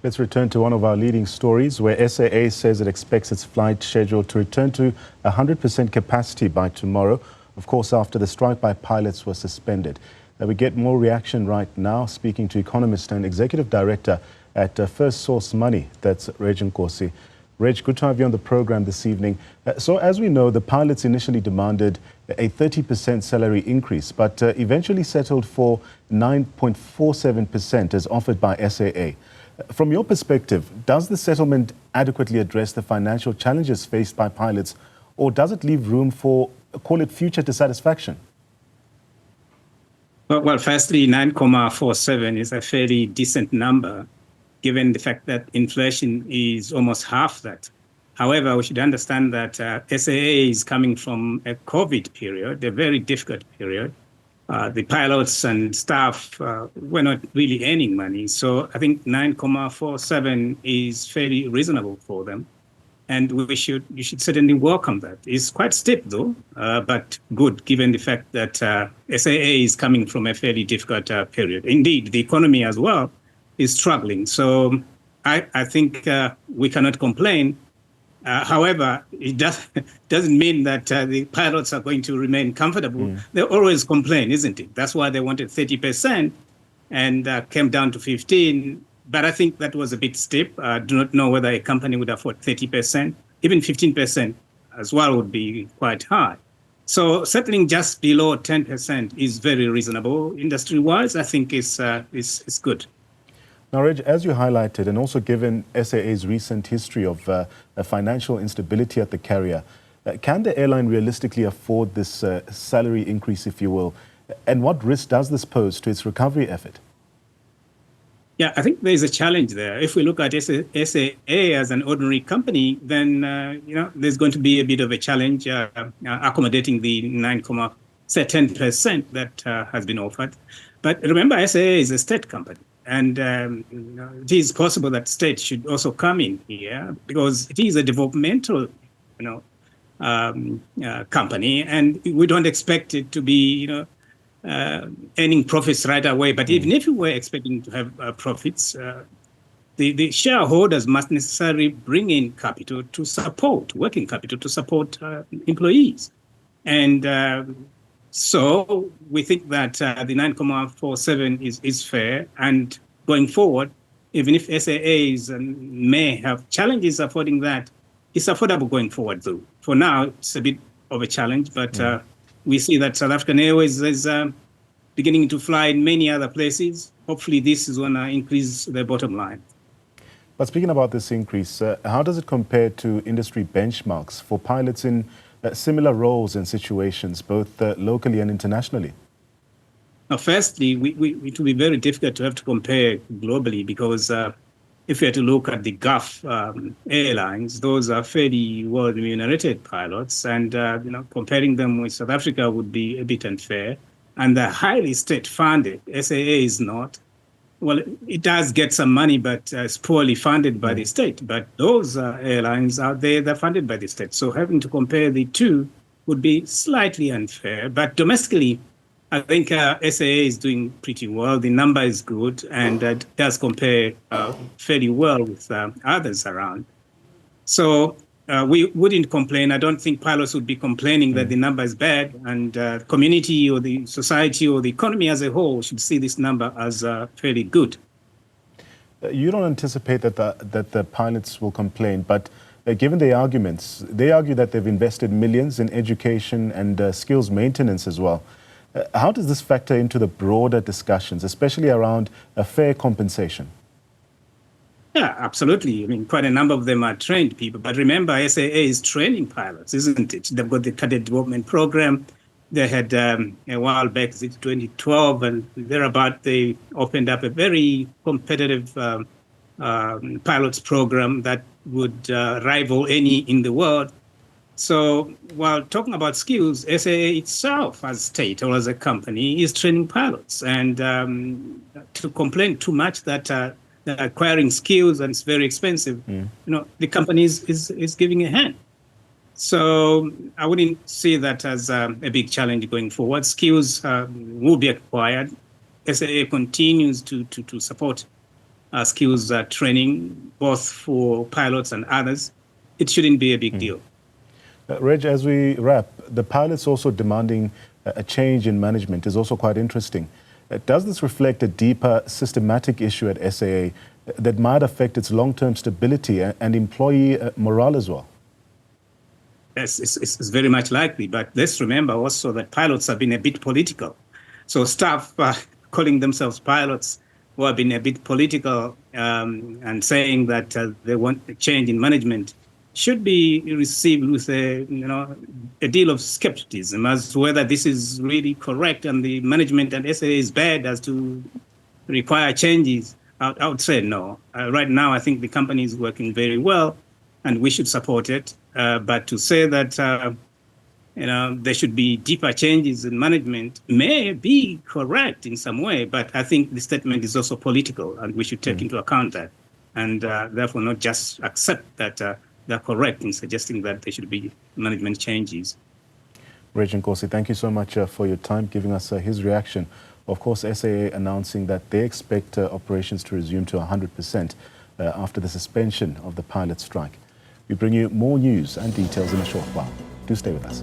Let's return to one of our leading stories where SAA says it expects its flight schedule to return to 100% capacity by tomorrow, of course, after the strike by pilots was suspended. We get more reaction right now, speaking to Economist and Executive Director at First Source Money, that's Redge Nkosi. Reg, good to have you on the program this evening. So as we know, the pilots initially demanded a 30% salary increase, but eventually settled for 9.47% as offered by SAA. From your perspective, does the settlement adequately address the financial challenges faced by pilots, or does it leave room for, call it, future dissatisfaction? Well, firstly, 9.47 is a fairly decent number, given the fact that inflation is almost half that. However, we should understand that SAA is coming from a COVID period, a very difficult period. The pilots and staff were not really earning money. So I think 9.47 is fairly reasonable for them. And you should certainly welcome that. It's quite steep, though, but good, given the fact that SAA is coming from a fairly difficult period. Indeed, the economy as well is struggling. So I think we cannot complain. However, it doesn't mean that the pilots are going to remain comfortable. They always complain, isn't it? That's why they wanted 30% and came down to 15%. But I think that was a bit steep. I do not know whether a company would afford 30%. Even 15% as well would be quite high. So settling just below 10% is very reasonable. Industry-wise, I think it's good. Now, Reg, as you highlighted, and also given SAA's recent history of financial instability at the carrier, can the airline realistically afford this salary increase, if you will? And what risk does this pose to its recovery effort? Yeah, I think there's a challenge there. If we look at SAA as an ordinary company, then there's going to be a bit of a challenge accommodating the 9.10% that has been offered. But remember, SAA is a state company. And it is possible that state should also come in here because it is a developmental, company, and we don't expect it to be, earning profits right away. But even if we were expecting to have profits, the shareholders must necessarily bring in capital to support, working capital to support employees. And so we think that the 9.47 is fair. And going forward, even if SAAs may have challenges affording that, it's affordable going forward, though. For now, it's a bit of a challenge, but we see that South African Airways is beginning to fly in many other places. Hopefully, this is going to increase their bottom line. But speaking about this increase, how does it compare to industry benchmarks for pilots in similar roles and situations, both locally and internationally? Now, firstly, it will be very difficult to have to compare globally because if we are to look at the Gulf airlines, those are fairly well-remunerated pilots, and comparing them with South Africa would be a bit unfair. And they're highly state-funded. SAA is not. Well, it does get some money, but it's poorly funded by the state. But those airlines out there, they're funded by the state. So having to compare the two would be slightly unfair. But domestically, I think SAA is doing pretty well. The number is good, and it does compare fairly well with others around. So we wouldn't complain. I don't think pilots would be complaining that the number is bad, and community or the society or the economy as a whole should see this number as fairly good. You don't anticipate that the pilots will complain, but given the arguments, they argue that they've invested millions in education and skills maintenance as well. How does this factor into the broader discussions, especially around a fair compensation? Yeah, absolutely. I mean, quite a number of them are trained people. But remember, SAA is training pilots, isn't it? They've got the cadet development program. They had a while back, 2012, and thereabout, they opened up a very competitive pilots program that would rival any in the world. So while talking about skills, SAA itself as a state or as a company is training pilots. And to complain too much that they're acquiring skills and it's very expensive, the company is giving a hand. So I wouldn't see that as a big challenge going forward. Skills will be acquired. SAA continues to support skills training, both for pilots and others, it shouldn't be a big deal. Reg, as we wrap, the pilots also demanding a change in management is also quite interesting. Does this reflect a deeper systematic issue at SAA that might affect its long-term stability and employee morale as well? Yes, it's very much likely, but let's remember also that pilots have been a bit political. So staff calling themselves pilots who have been a bit political and saying that they want a change in management should be received with a deal of skepticism as to whether this is really correct and the management at SAA is bad as to require changes. I would say no. Right now, I think the company is working very well and we should support it. But to say that there should be deeper changes in management may be correct in some way, but I think the statement is also political and we should take into account that and therefore not just accept that they're correct in suggesting that there should be management changes. Redge Nkosi, thank you so much for your time, giving us his reaction. Of course, SAA announcing that they expect operations to resume to 100% after the suspension of the pilot strike. We bring you more news and details in a short while. Do stay with us.